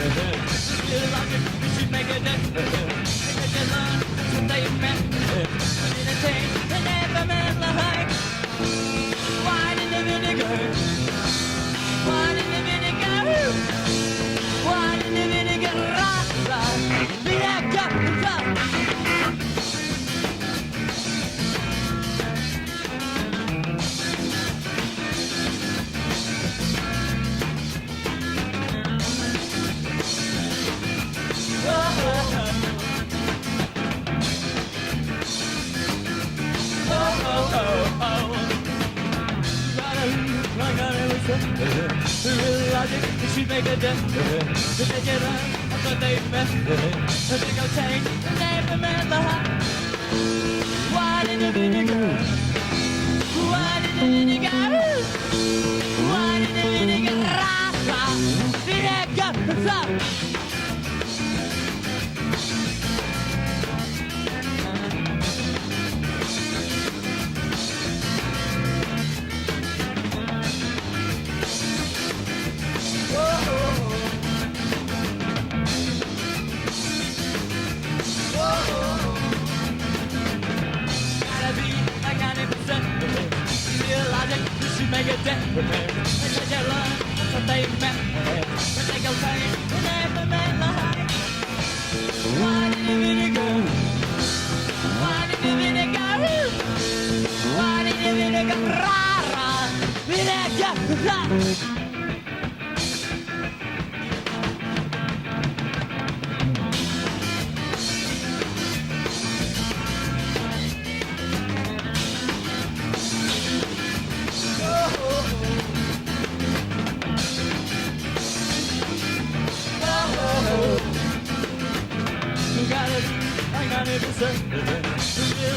Little logic, you should make a dent. Because you learn what they meant. But in a change, they never meant like wine in the vinegar. Wine in the vinegar. Wine in the vinegar. Rah, vinegar, rah. Logic, you should make a dent. To take it on, I thought they meant. I think I'll change the name of man behind. Wine in the vinegar. Wine in the vinegar. Wine in the vinegar. Rah, vinegar, rah. Make a dent. And let you learn what they meant. But they go change the name of man behind. Wine in the vinegar. Wine in the vinegar. Wine in the vinegar. Rah, rah. Vinegar, rah.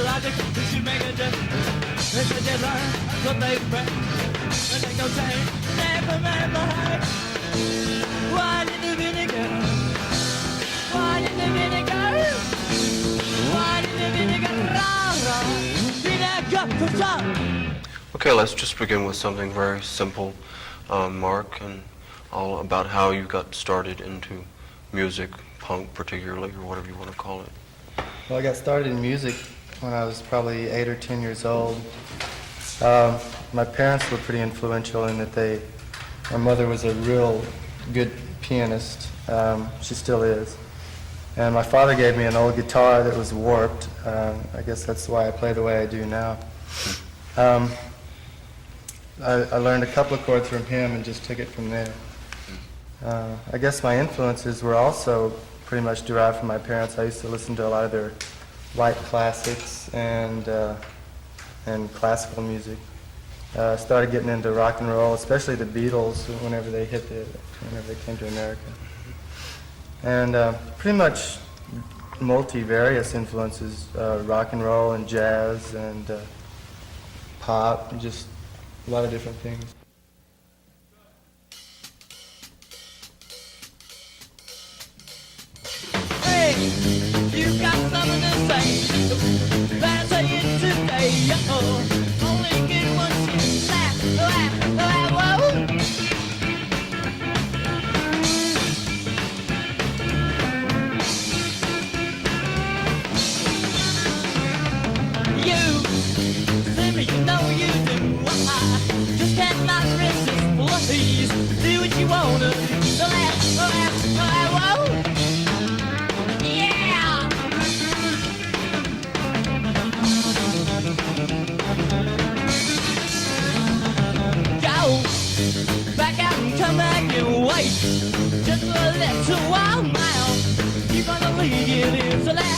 Logic, you should make a dent. They said you learn what they meant. And they go change, never man behind. Wine in the vinegar. Wine in the vinegar. Wine in the vinegar. Rah, rah. Vinegar, rah. Okay, let's just begin with something very simple, Mark, and all about how you got started into music, punk particularly, or whatever you want to call it. Well, I got started in music when I was probably 8 or 10 years old. My parents were pretty influential in that my mother was a real good pianist. She still is. And my father gave me an old guitar that was warped. I guess that's why I play the way I do now. I learned a couple of chords from him and just took it from there. I guess my influences were also pretty much derived from my parents. I used to listen to a lot of their white classics and classical music. Started getting into rock and roll, especially the Beatles whenever they came to America. And pretty much multivarious influences, rock and roll and jazz and pop, and just a lot of different things. You got something to say, better say it today. Only get one chance, laugh, whoa. You, Simmy, you know you do. I just cannot resist, please. Do what you wanna, laugh, whoa. Back out and come back and wait just for a little while now. Keep on the lead, it is a laugh,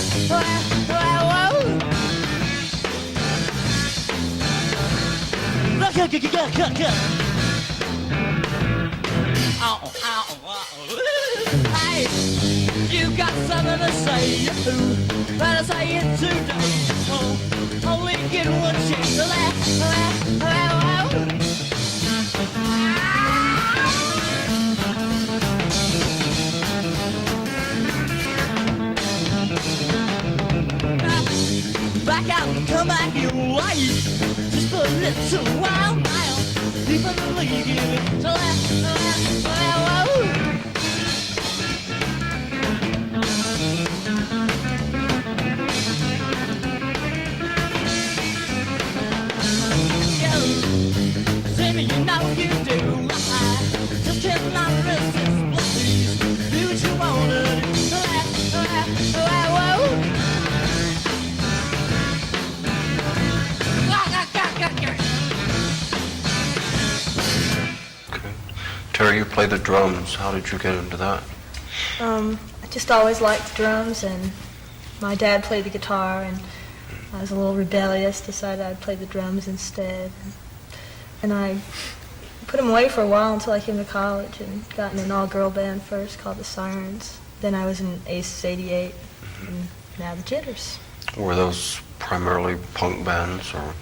Hey, you got something to say, better say it today. Only get one chance to laugh. Back out and come back your way. Just for a little while now. Deep in the league, so laugh. hear you play the drums. How did you get into that? I just always liked drums, and my dad played the guitar, and I was a little rebellious, decided I'd play the drums instead. And I put them away for a while until I came to college and got in an all-girl band first called the Sirens. Then I was in Aces 88, and now the Jitters. Were those primarily punk bands, or?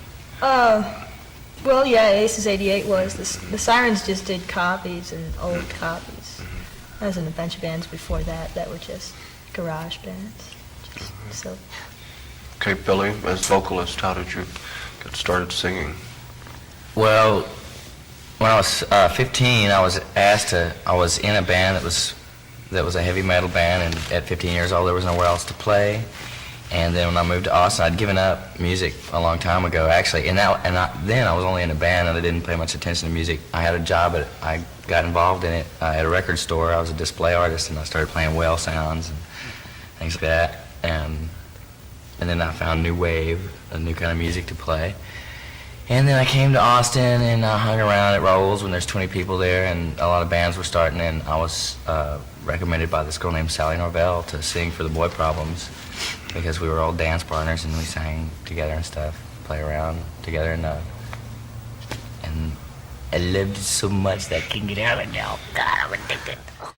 Well, yeah, Aces 88 was. The Sirens just did copies and old copies. I was in a bunch of bands before that were just garage bands. Just so. Okay, Billy, as vocalist, how did you get started singing? Well, when I was 15, I was in a band that was a heavy metal band, and at 15 years old, there was nowhere else to play. And then when I moved to Austin, I'd given up music a long time ago, actually. Then I was only in a band, and I didn't pay much attention to music. I had a job, I got involved in it at a record store. I was a display artist, and I started playing whale sounds and things like that. And then I found new wave, a new kind of music to play. And then I came to Austin, and I hung around at Rolls when there's 20 people there, and a lot of bands were starting, and I was recommended by this girl named Sally Norvell to sing for the Boy Problems, because we were all dance partners, and we sang together and stuff, play around together, and I loved it so much that I can't get out of it now. God, I'm addicted.